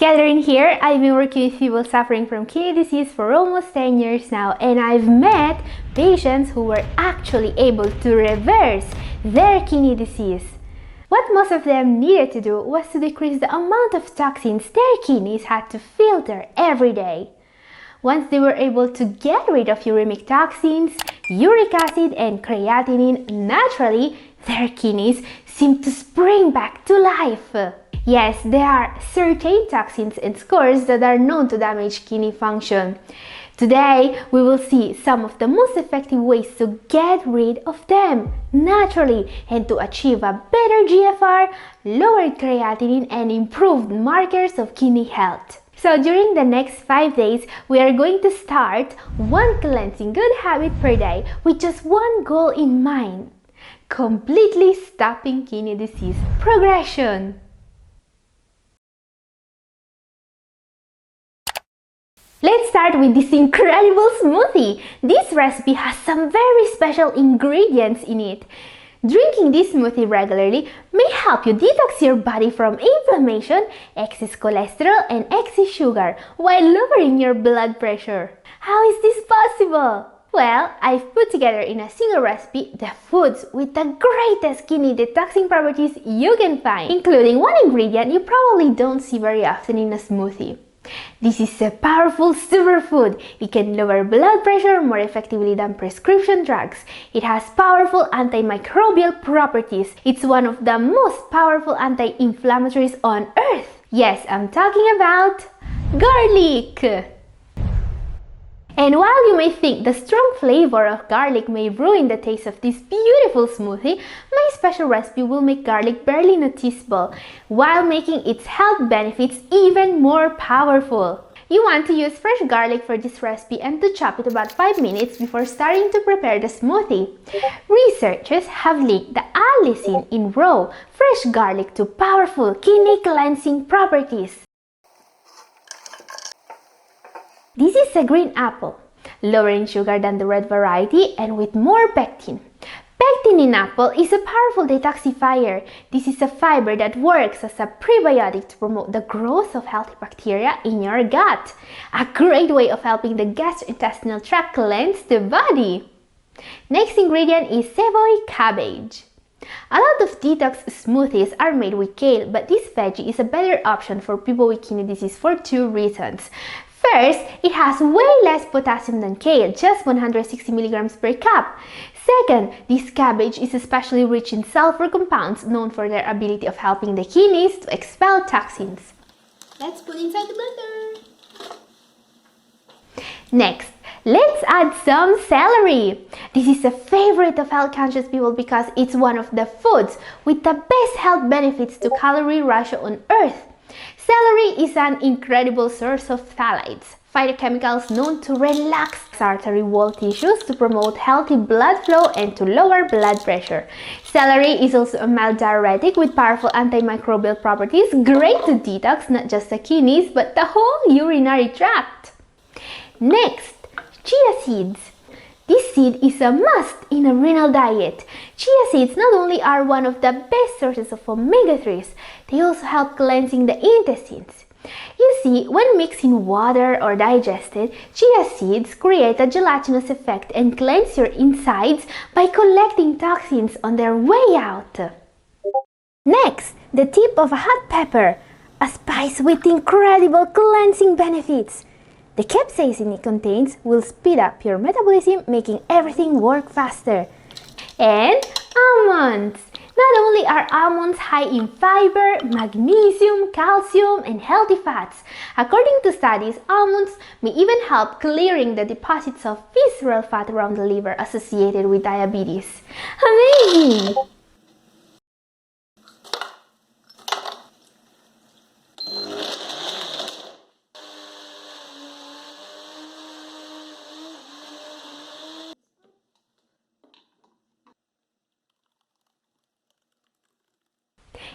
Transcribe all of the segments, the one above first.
Catherine here. I've been working with people suffering from kidney disease for almost 10 years now, and I've met patients who were actually able to reverse their kidney disease. What most of them needed to do was to decrease the amount of toxins their kidneys had to filter every day. Once they were able to get rid of uremic toxins, uric acid, and creatinine naturally, their kidneys seemed to spring back to life. Yes, there are certain toxins and scores that are known to damage kidney function. Today, we will see some of the most effective ways to get rid of them naturally and to achieve a better GFR, lowered creatinine, and improved markers of kidney health. So during the next 5 days, we are going to start one cleansing good habit per day with just one goal in mind: completely stopping kidney disease progression. Let's start with this incredible smoothie. This recipe has some very special ingredients in it. Drinking this smoothie regularly may help you detox your body from inflammation, excess cholesterol, and excess sugar while lowering your blood pressure. How is this possible? Well, I've put together in a single recipe the foods with the greatest kidney detoxing properties you can find, including one ingredient you probably don't see very often in a smoothie. This is a powerful superfood. It can lower blood pressure more effectively than prescription drugs. It has powerful antimicrobial properties. It's one of the most powerful anti-inflammatories on earth. Yes, I'm talking about garlic. And while you may think the strong flavor of garlic may ruin the taste of this beautiful smoothie, my special recipe will make garlic barely noticeable, while making its health benefits even more powerful. You want to use fresh garlic for this recipe and to chop it about 5 minutes before starting to prepare the smoothie. Researchers have linked the allicin in raw, fresh garlic to powerful kidney cleansing properties. This is a green apple, lower in sugar than the red variety and with more pectin. Pectin in apple is a powerful detoxifier. This is a fiber that works as a prebiotic to promote the growth of healthy bacteria in your gut. A great way of helping the gastrointestinal tract cleanse the body. Next ingredient is Savoy cabbage. A lot of detox smoothies are made with kale, but this veggie is a better option for people with kidney disease for 2 reasons. First, it has way less potassium than kale, just 160 milligrams per cup. Second, this cabbage is especially rich in sulfur compounds known for their ability of helping the kidneys to expel toxins. Let's put inside the blender. Next, let's add some celery. This is a favorite of health-conscious people because it's one of the foods with the best health benefits to calorie ratio on earth. Celery is an incredible source of phthalates, phytochemicals known to relax artery wall tissues, to promote healthy blood flow, and to lower blood pressure. Celery is also a mild diuretic with powerful antimicrobial properties, great to detox not just the kidneys but the whole urinary tract. Next, chia seeds. This seed is a must in a renal diet. Chia seeds not only are one of the best sources of omega-3s, they also help cleansing the intestines. You see, when mixed in water or digested, chia seeds create a gelatinous effect and cleanse your insides by collecting toxins on their way out. Next, the tip of a hot pepper, a spice with incredible cleansing benefits. The capsaicin it contains will speed up your metabolism, making everything work faster. And almonds. Not only are almonds high in fiber, magnesium, calcium, and healthy fats, according to studies, almonds may even help clearing the deposits of visceral fat around the liver associated with diabetes. Amazing!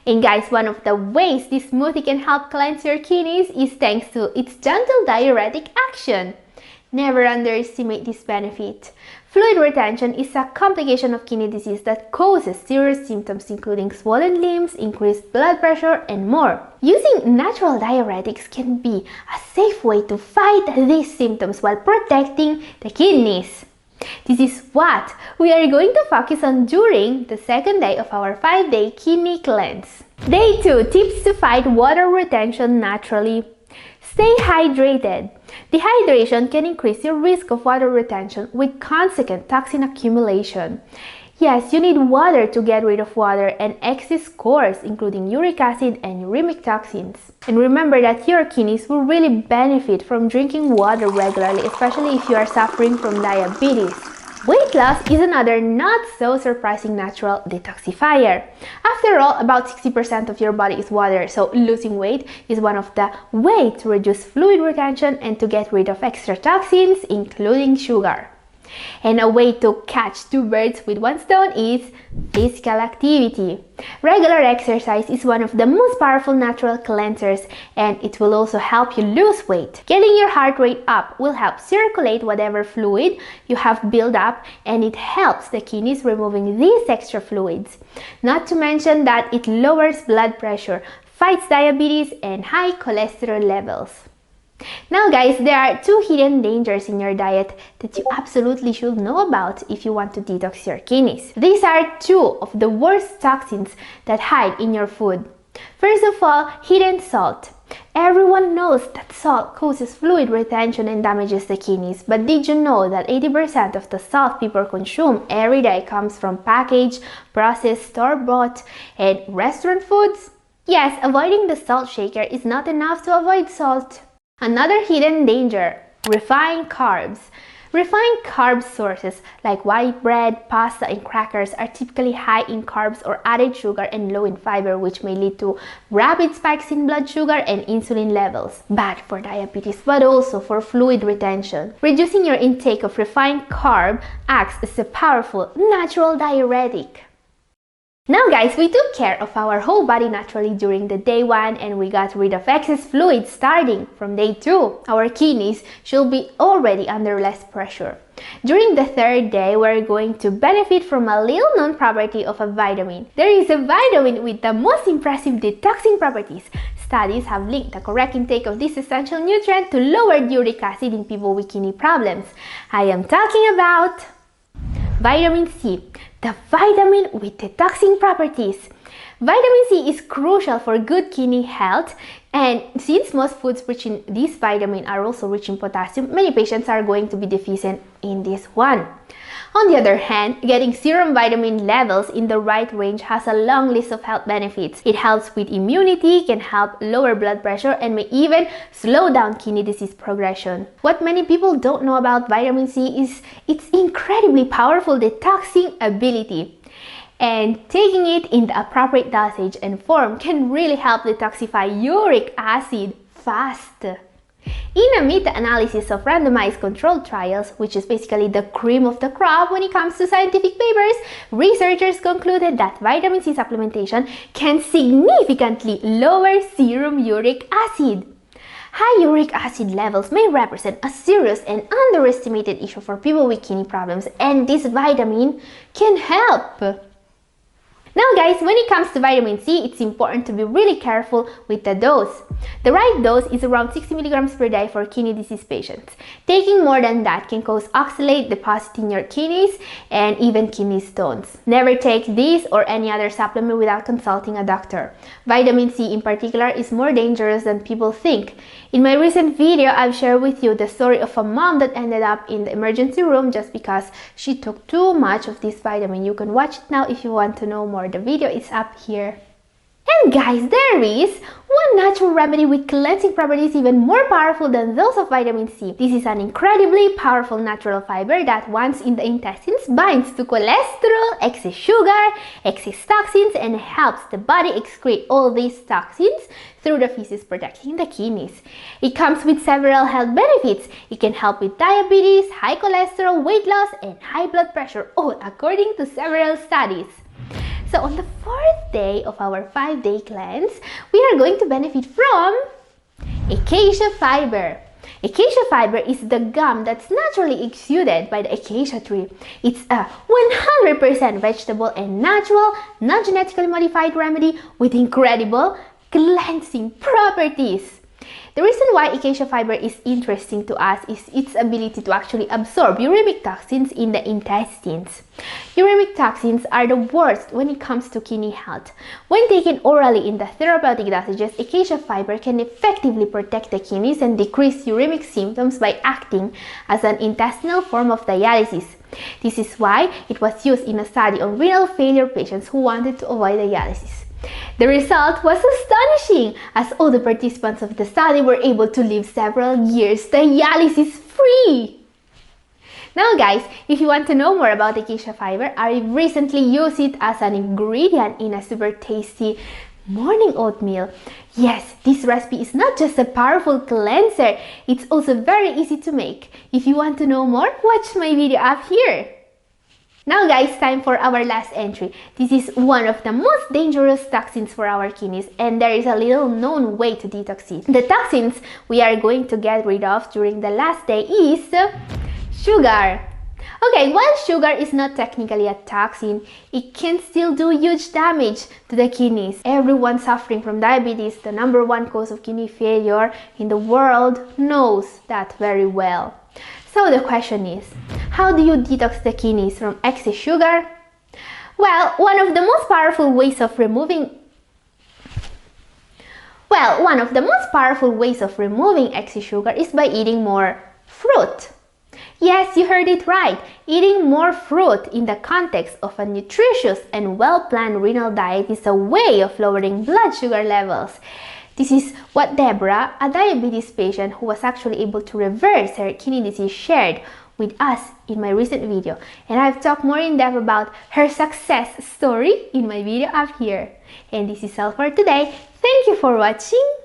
And guys, one of the ways this smoothie can help cleanse your kidneys is thanks to its gentle diuretic action. Never underestimate this benefit. Fluid retention is a complication of kidney disease that causes serious symptoms including swollen limbs, increased blood pressure, and more. Using natural diuretics can be a safe way to fight these symptoms while protecting the kidneys. This is what we are going to focus on during the second day of our 5-day kidney cleanse. Day 2. Tips to fight water retention naturally. Stay hydrated. Dehydration can increase your risk of water retention with consequent toxin accumulation. Yes, you need water to get rid of water and excess scores, including uric acid and uremic toxins. And remember that your kidneys will really benefit from drinking water regularly, especially if you are suffering from diabetes. Weight loss is another not so surprising natural detoxifier. After all, about 60% of your body is water, so losing weight is one of the ways to reduce fluid retention and to get rid of extra toxins, including sugar. And a way to catch two birds with one stone is physical activity. Regular exercise is one of the most powerful natural cleansers, and it will also help you lose weight. Getting your heart rate up will help circulate whatever fluid you have built up, and it helps the kidneys removing these extra fluids. Not to mention that it lowers blood pressure, fights diabetes and high cholesterol levels. Now guys, there are 2 hidden dangers in your diet that you absolutely should know about if you want to detox your kidneys. These are 2 of the worst toxins that hide in your food. First of all, hidden salt. Everyone knows that salt causes fluid retention and damages the kidneys, but did you know that 80% of the salt people consume every day comes from packaged, processed, store-bought, and restaurant foods? Yes, avoiding the salt shaker is not enough to avoid salt. Another hidden danger, refined carbs. Refined carb sources like white bread, pasta, and crackers are typically high in carbs or added sugar and low in fiber, which may lead to rapid spikes in blood sugar and insulin levels. Bad for diabetes, but also for fluid retention. Reducing your intake of refined carb acts as a powerful natural diuretic. Now guys, we took care of our whole body naturally during the day 1 and we got rid of excess fluid starting from day 2. Our kidneys should be already under less pressure. During the 3rd day, we're going to benefit from a little known property of a vitamin. There is a vitamin with the most impressive detoxing properties. Studies have linked the correct intake of this essential nutrient to lowered uric acid in people with kidney problems. I am talking about vitamin C, the vitamin with detoxing properties. Vitamin C is crucial for good kidney health, and since most foods rich in this vitamin are also rich in potassium, many patients are going to be deficient in this one. On the other hand, getting serum vitamin levels in the right range has a long list of health benefits. It helps with immunity, can help lower blood pressure, and may even slow down kidney disease progression. What many people don't know about vitamin C is its incredibly powerful detoxing ability. And taking it in the appropriate dosage and form can really help detoxify uric acid fast. In a meta-analysis of randomized controlled trials, which is basically the cream of the crop when it comes to scientific papers, researchers concluded that vitamin C supplementation can significantly lower serum uric acid. High uric acid levels may represent a serious and underestimated issue for people with kidney problems, and this vitamin can help. Now guys, when it comes to vitamin C, it's important to be really careful with the dose. The right dose is around 60 mg per day for kidney disease patients. Taking more than that can cause oxalate deposit in your kidneys and even kidney stones. Never take this or any other supplement without consulting a doctor. Vitamin C in particular is more dangerous than people think. In my recent video, I've shared with you the story of a mom that ended up in the emergency room just because she took too much of this vitamin. You can watch it now if you want to know more. The video is up here. And guys, there is one natural remedy with cleansing properties even more powerful than those of vitamin C. This is an incredibly powerful natural fiber that once in the intestines binds to cholesterol, excess sugar, excess toxins, and helps the body excrete all these toxins through the feces, protecting the kidneys. It comes with several health benefits. It can help with diabetes, high cholesterol, weight loss, and high blood pressure, all according to several studies. So on the 4th day of our 5-day cleanse, we are going to benefit from acacia fiber. Acacia fiber is the gum that's naturally exuded by the acacia tree. It's a 100% vegetable and natural, non-genetically modified remedy with incredible cleansing properties. The reason why acacia fiber is interesting to us is its ability to actually absorb uremic toxins in the intestines. Uremic toxins are the worst when it comes to kidney health. When taken orally in the therapeutic dosages, acacia fiber can effectively protect the kidneys and decrease uremic symptoms by acting as an intestinal form of dialysis. This is why it was used in a study on renal failure patients who wanted to avoid dialysis. The result was astonishing, as all the participants of the study were able to live several years dialysis-free. Now guys, if you want to know more about acacia fiber, I recently used it as an ingredient in a super tasty morning oatmeal. Yes, this recipe is not just a powerful cleanser, it's also very easy to make. If you want to know more, watch my video up here. Now guys, time for our last entry. This is one of the most dangerous toxins for our kidneys, and there is a little known way to detox it. The toxins we are going to get rid of during the last day is sugar. Okay, while sugar is not technically a toxin, it can still do huge damage to the kidneys. Everyone suffering from diabetes, the #1 cause of kidney failure in the world, knows that very well. So the question is, how do you detox the kidneys from excess sugar? Well, one of the most powerful ways of removing excess sugar is by eating more fruit. Yes, you heard it right. Eating more fruit in the context of a nutritious and well-planned renal diet is a way of lowering blood sugar levels. This is what Deborah, a diabetes patient who was actually able to reverse her kidney disease, shared with us in my recent video. And I've talked more in depth about her success story in my video up here. And this is all for today. Thank you for watching.